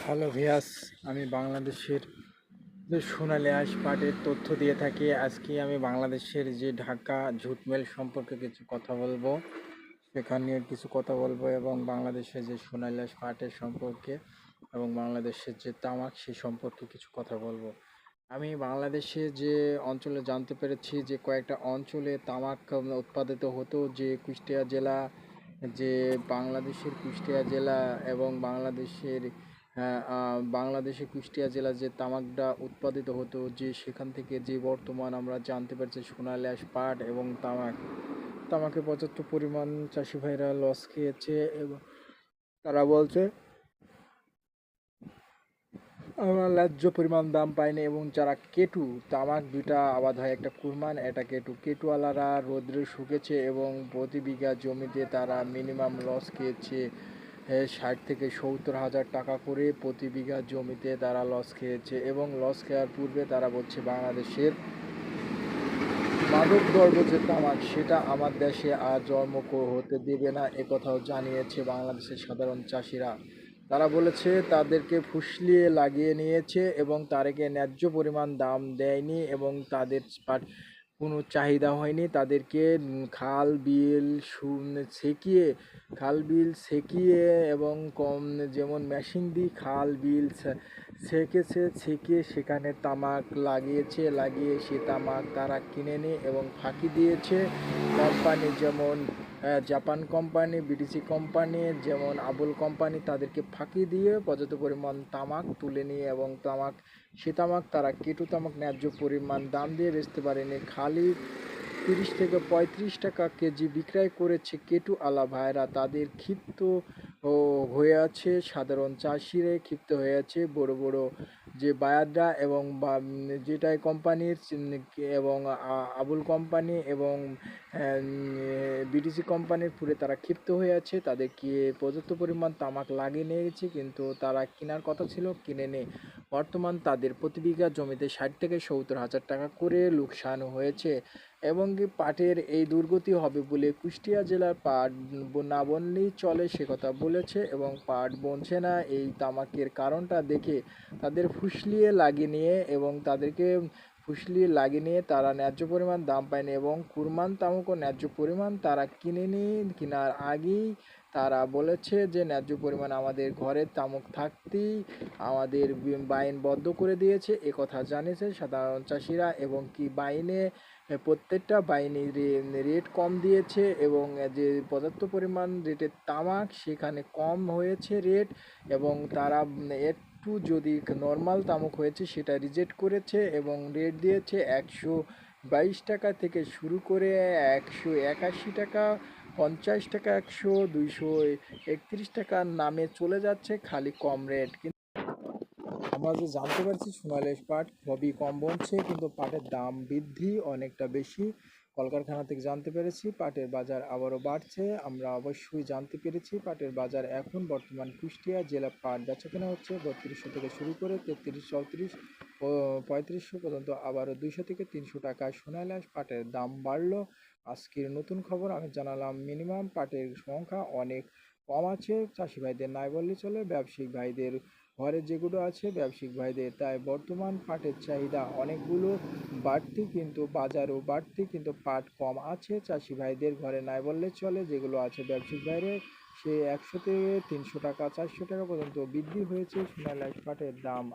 Hello ভিয়াস, আমি বাংলাদেশের যে সোনালী আঁশ পাটের তথ্য দিয়ে থাকি। আজকে আমি বাংলাদেশের যে ঢাকা ঝুট মিল সম্পর্কে কিছু কথা বলবো, সেখানে কিছু কথা বলবো এবং বাংলাদেশের যে সোনালী আঁশ পাটের সম্পর্কে এবং বাংলাদেশের যে তামাক সে সম্পর্কে কিছু কথা বলবো। আমি বাংলাদেশে যে অঞ্চলে জানতে পেরেছি যে কয়েকটা অঞ্চলে তামাক উৎপাদিত হতো, যে কুষ্টিয়া জেলা, যে বাংলাদেশের কুষ্টিয়া জেলা এবং বাংলাদেশে কুষ্টিয়া জেলা যে তামাকটা উৎপাদিত হতো, যে সেখান থেকে যে বর্তমান আমরা জানতে পারছি সোনালী আঁশ পাট এবং তামাকে পর্যাপ্ত পরিমাণ চাষি ভাইরা লস খেয়েছে এবং তারা বলছে আমরা ন্যায্য পরিমাণ দাম পাইনি। এবং যারা কেটু তামাক দুইটা আবাদ হয়, একটা কুরমান একটা কেটুওয়ালারা রোদ্রে শুকেছে এবং প্রতি বিঘা জমিতে তারা মিনিমাম লস খেয়েছে 60 থেকে 70 হাজার টাকা করে প্রতি বিঘা জমিতে তারা লস খেয়েছে। এবং লস খাওয়ার পূর্বে তারা বলছে বাংলাদেশের মাদক দ্রব্য যে তামাক সেটা আমার দেশে আর জন্ম হতে দেবে না, একথাও জানিয়েছে বাংলাদেশের সাধারণ চাষিরা। তারা বলেছে তাদেরকে ফুসলিয়ে লাগিয়ে নিয়েছে এবং তাদেরকে ন্যায্য পরিমাণ দাম দেয়নি এবং তাদের কোনো চাহিদা হয়নি। তাদেরকে খাল বিল সেকিয়ে এবং কম যেমন মেশিন দিয়ে খাল বিল ছেঁকে সেখানে তামাক লাগিয়ে সে তামাক তারা কিনে নিয়ে এবং ফাঁকি দিয়েছে কোম্পানি, যেমন জাপান কোম্পানি, বিটিসি কোম্পানি, যেমন আবুল কোম্পানি, তাদেরকে ফাঁকি দিয়ে পর্যাপ্ত পরিমাণ তামাক তুলে নিয়ে এবং সে তামাক তারা কেটু তামাক ন্যায্য পরিমাণ দাম দিয়ে বেচতে পারেনি। খালি 30 থেকে 35 টাকা কেজি বিক্রয় করেছে কেটু আলা ভাইরা। তাদের ক্ষিপ্ত হয়ে আছে, সাধারণ চাষিরা ক্ষিপ্ত হয়ে আছে, বড় বড় যে বায়াররা এবং যেটাই কোম্পানির এবং আবুল কোম্পানি এবং বিটিসি কোম্পানির পুরে তারা ক্ষিপ্ত হয়ে আছে। তাদেরকে পর্যাপ্ত পরিমাণ তামাক লাগিয়ে নিয়েছে কিন্তু তারা কেনার কথা ছিল কিনে নেই। বর্তমান তাদের প্রতি বিঘা জমিতে 60 থেকে 70 হাজার টাকা করে লোকসান হয়েছে। এবং কি পাটের এই দুর্গতি হবে বলে কুষ্টিয়া জেলার পাট না বললেই চলে সে কথা বলেছে এবং পাট বনছে না এই তামাকের কারণটা দেখে তাদের ফুসলিয়ে লাগিয়ে নিয়ে তারা ন্যায্য পরিমাণ দাম পায়নি এবং কুরমান তামাকও ন্যায্য পরিমাণ তারা কেনার আগেই তারা বলেছে যে ন্যায্য পরিমাণ আমাদের ঘরে তামাক থাকতেই আমাদের বাইন বদ্ধ করে দিয়েছে, একথা জানিয়েছে সাধারণ চাষিরা। এবং কি বাইনে প্রত্যেকটা বাইনে রেট কম দিয়েছে এবং যে পর্যাপ্ত পরিমাণ রেটের তামাক সেখানে কম হয়েছে রেট এবং তারা একটু যদি নর্মাল তামাক হয়েছে সেটা রিজেক্ট করেছে এবং রেট দিয়েছে 122 টাকা থেকে শুরু করে 181 টাকা, 50 টাকা, 231 টাকার নামে চলে যাচ্ছে খালি কম রেট। আমরা যে জানতে পারছি সোনালী পাট খুবই কম বলছে কিন্তু পাটের দাম বৃদ্ধি অনেকটা বেশি। কলকারখানা থেকে জানতে পেরেছি পাটের বাজার আবারও বাড়ছে। আমরা অবশ্যই জানতে পেরেছি পাটের বাজার এখন বর্তমান কুষ্টিয়া জেলা পাট বেচাকেনা হচ্ছে 3200 থেকে শুরু করে 33, 34 ও 3500 পর্যন্ত, আবারও 200 থেকে 300 টাকা সোনালী পাটের দাম বাড়লো। আজকের নতুন খবর আমি জানালাম। মিনিমাম পাটের সংখ্যা অনেক কম আছে, চাষি ভাইদের নাই বললে চলে, ব্যবসায়িক ভাইদের ঘরে যেগুলো আছে ব্যবসায়িক ভাইদের। তাই বর্তমান পাটের চাহিদা অনেকগুলো বাড়তি কিন্তু বাজারও বাড়তি কিন্তু পাট কম আছে চাষি ভাইদের ঘরে নাই বললে চলে। যেগুলো আছে ব্যবসায়িক ভাইদের সে 100 থেকে 300 টাকা 400 টাকা পর্যন্ত বৃদ্ধি হয়েছে সোনালী পাটের দাম।